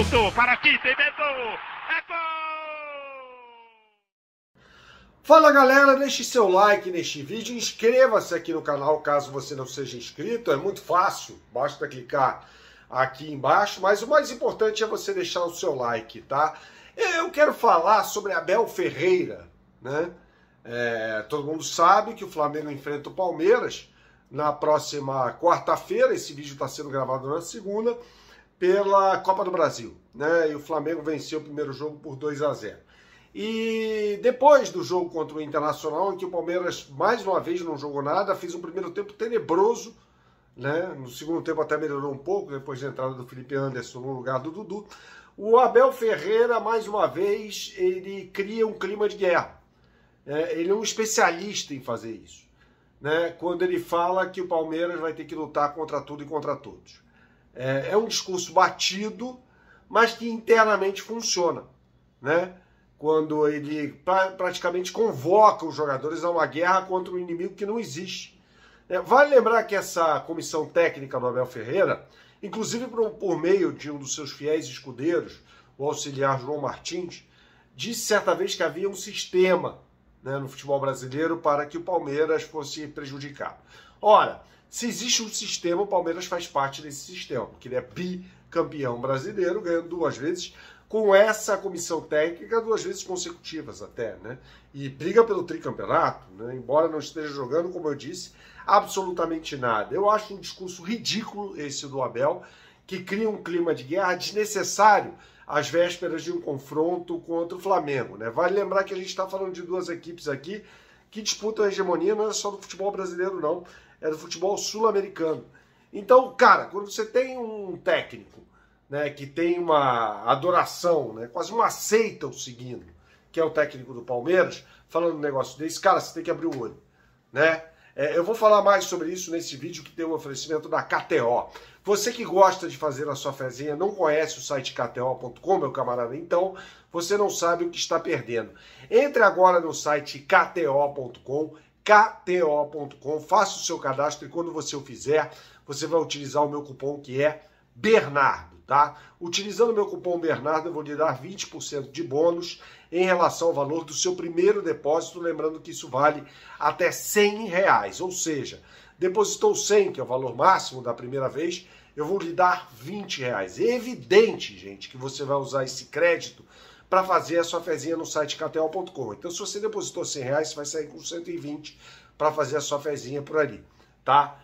Pintou, para aqui, tem Beto, é gol! Fala galera, deixe seu like neste vídeo, inscreva-se aqui no canal caso você não seja inscrito, é muito fácil, basta clicar aqui embaixo, mas o mais importante é você deixar o seu like, tá? Eu quero falar sobre Abel Ferreira, né? Todo mundo sabe que o Flamengo enfrenta o Palmeiras na próxima quarta-feira, esse vídeo está sendo gravado na segunda, pela Copa do Brasil, né? E o Flamengo venceu o primeiro jogo por 2-0. E depois do jogo contra o Internacional, em que o Palmeiras mais uma vez não jogou nada, fez um primeiro tempo tenebroso, né? No segundo tempo até melhorou um pouco, depois da entrada do Felipe Anderson no lugar do Dudu. O Abel Ferreira, mais uma vez, ele cria um clima de guerra. Ele é um especialista em fazer isso, né? Quando ele fala que o Palmeiras vai ter que lutar contra tudo e contra todos. É um discurso batido, mas que internamente funciona, né? Quando ele praticamente convoca os jogadores a uma guerra contra um inimigo que não existe. Vale lembrar que essa comissão técnica do Abel Ferreira, inclusive por meio de um dos seus fiéis escudeiros, o auxiliar João Martins, disse certa vez que havia um sistema, né, no futebol brasileiro para que o Palmeiras fosse prejudicado. Ora, se existe um sistema, o Palmeiras faz parte desse sistema, porque ele é bicampeão brasileiro, ganhando 2 vezes, com essa comissão técnica 2 vezes consecutivas até, né? E briga pelo tricampeonato, né? Embora não esteja jogando, como eu disse, absolutamente nada. Eu acho um discurso ridículo esse do Abel, que cria um clima de guerra desnecessário às vésperas de um confronto contra o Flamengo, né? Vale lembrar que a gente está falando de 2 equipes aqui que disputam a hegemonia, não é só do futebol brasileiro, não. É do futebol sul-americano. Então, cara, quando você tem um técnico, né, que tem uma adoração, né, quase uma seita o seguindo, que é o técnico do Palmeiras, falando um negócio desse, cara, você tem que abrir o olho, né? Eu vou falar mais sobre isso nesse vídeo que tem um oferecimento da KTO. Você que gosta de fazer a sua fezinha, não conhece o site kto.com, meu camarada, então você não sabe o que está perdendo. Entre agora no site kto.com, faça o seu cadastro e quando você o fizer, você vai utilizar o meu cupom que é Bernardo, tá? Utilizando o meu cupom Bernardo, eu vou lhe dar 20% de bônus em relação ao valor do seu primeiro depósito, lembrando que isso vale até R$100, ou seja, depositou 100, que é o valor máximo da primeira vez, eu vou lhe dar R$20. É evidente, gente, que você vai usar esse crédito para fazer a sua fezinha no site kto.com. Então, se você depositou R$100, você vai sair com 120 para fazer a sua fezinha por ali, tá?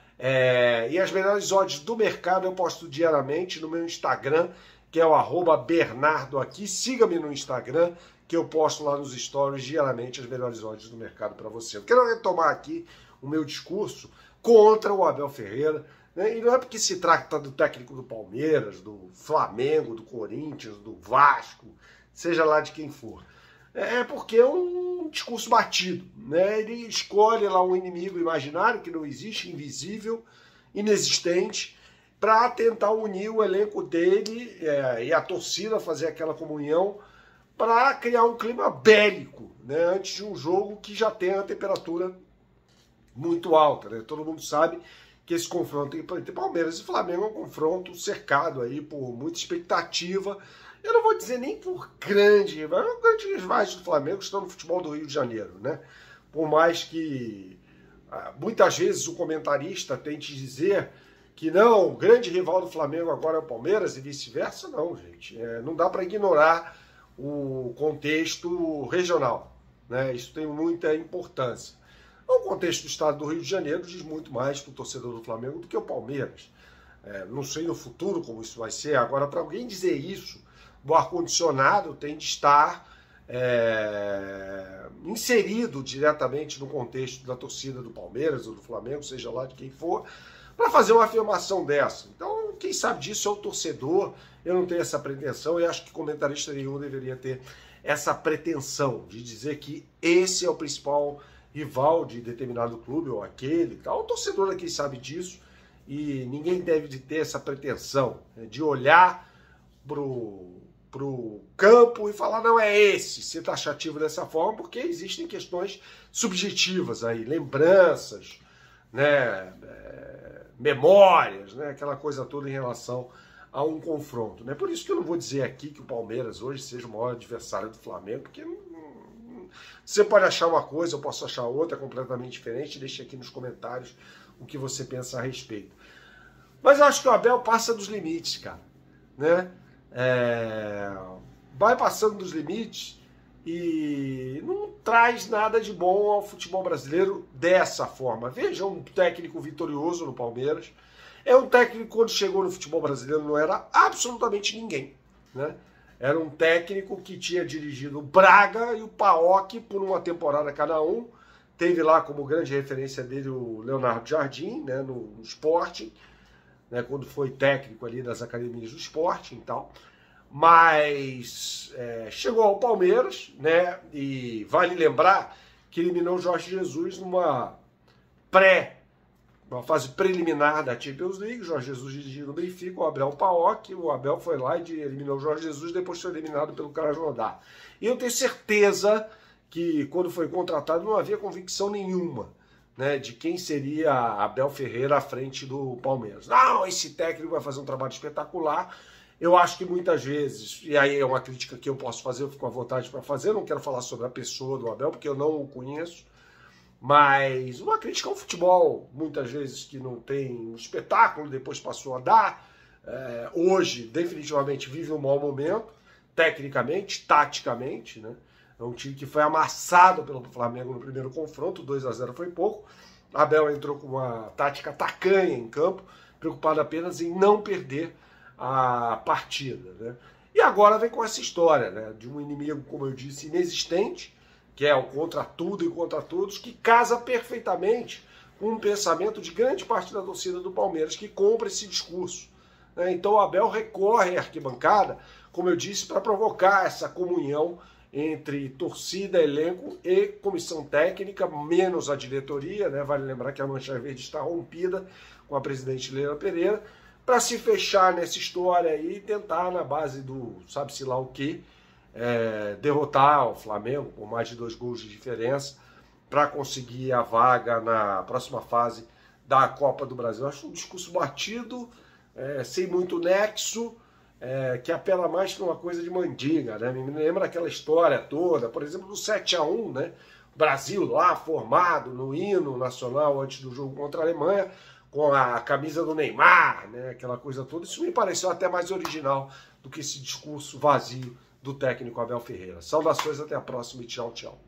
E as melhores odds do mercado eu posto diariamente no meu Instagram, que é o @BernardoAqui. Siga-me no Instagram, que eu posto lá nos stories diariamente as melhores odds do mercado para você. Eu quero retomar aqui o meu discurso contra o Abel Ferreira, né? E não é porque se trata do técnico do Palmeiras, do Flamengo, do Corinthians, do Vasco, seja lá de quem for. É porque é um discurso batido, né? Ele escolhe lá um inimigo imaginário que não existe, invisível, inexistente, para tentar unir o elenco dele e a torcida, fazer aquela comunhão, para criar um clima bélico, né? Antes de um jogo que já tem a temperatura muito alta, né? Todo mundo sabe que esse confronto entre Palmeiras e Flamengo é um confronto cercado aí por muita expectativa. Eu não vou dizer nem por grandes rivais do Flamengo estão no futebol do Rio de Janeiro, né? Por mais que muitas vezes o comentarista tente dizer que não, o grande rival do Flamengo agora é o Palmeiras e vice-versa, não, gente. Não dá para ignorar o contexto regional, né? Isso tem muita importância. O contexto do estado do Rio de Janeiro diz muito mais para o torcedor do Flamengo do que o Palmeiras. Não sei no futuro como isso vai ser. Agora, para alguém dizer isso, o ar-condicionado tem de estar inserido diretamente no contexto da torcida do Palmeiras ou do Flamengo, seja lá de quem for, para fazer uma afirmação dessa. Então, quem sabe disso é o torcedor. Eu não tenho essa pretensão e acho que comentarista nenhum deveria ter essa pretensão de dizer que esse é o principal rival de determinado clube ou aquele. Tal. O torcedor aqui sabe disso e ninguém deve ter essa pretensão, né, de olhar pro campo e falar, não é esse, ser taxativo dessa forma, porque existem questões subjetivas aí, lembranças, né, memórias, né, aquela coisa toda em relação a um confronto, né? Por isso que eu não vou dizer aqui que o Palmeiras hoje seja o maior adversário do Flamengo, porque você pode achar uma coisa, eu posso achar outra completamente diferente. Deixe aqui nos comentários o que você pensa a respeito. Mas eu acho que o Abel passa dos limites, cara, né? Vai passando dos limites e não traz nada de bom ao futebol brasileiro dessa forma. Veja, um técnico vitorioso no Palmeiras. É um técnico que, quando chegou no futebol brasileiro, não era absolutamente ninguém, né? Era um técnico que tinha dirigido o Braga e o PAOK por uma temporada cada um. Teve lá como grande referência dele o Leonardo Jardim, né, no Sporting, né, quando foi técnico ali das academias do Sporting e tal. Mas chegou ao Palmeiras, né, e vale lembrar que eliminou o Jorge Jesus numa fase preliminar da Champions League. Jorge Jesus dirigindo o Benfica, o Abel PAOK, o Abel foi lá e eliminou o Jorge Jesus, depois foi eliminado pelo Krasnodar. E eu tenho certeza que, quando foi contratado, não havia convicção nenhuma, né, de quem seria Abel Ferreira à frente do Palmeiras. Não, esse técnico vai fazer um trabalho espetacular. Eu acho que muitas vezes, e aí é uma crítica que eu posso fazer, eu fico à vontade para fazer, não quero falar sobre a pessoa do Abel, porque eu não o conheço, mas uma crítica ao futebol, muitas vezes, que não tem um espetáculo, depois passou a dar. Hoje, definitivamente, vive um mau momento, tecnicamente, taticamente, né? É um time que foi amassado pelo Flamengo no primeiro confronto, 2-0 foi pouco. Abel entrou com uma tática tacanha em campo, preocupado apenas em não perder a partida, né? E agora vem com essa história, né, de um inimigo, como eu disse, inexistente, que é o contra tudo e contra todos, que casa perfeitamente com um pensamento de grande parte da torcida do Palmeiras, que compra esse discurso, né? Então o Abel recorre à arquibancada, como eu disse, para provocar essa comunhão entre torcida, elenco e comissão técnica, menos a diretoria, né? Vale lembrar que a Mancha Verde está rompida com a presidente Leila Pereira, para se fechar nessa história aí e tentar, na base do sabe-se lá o quê, derrotar o Flamengo por mais de 2 gols de diferença para conseguir a vaga na próxima fase da Copa do Brasil. Eu acho um discurso batido, sem muito nexo, que apela mais para uma coisa de mandinga, né? Me lembra aquela história toda, por exemplo, do 7-1, né? O Brasil lá formado no hino nacional antes do jogo contra a Alemanha, com a camisa do Neymar, né? Aquela coisa toda. Isso me pareceu até mais original do que esse discurso vazio do técnico Abel Ferreira. Saudações, até a próxima e tchau, tchau.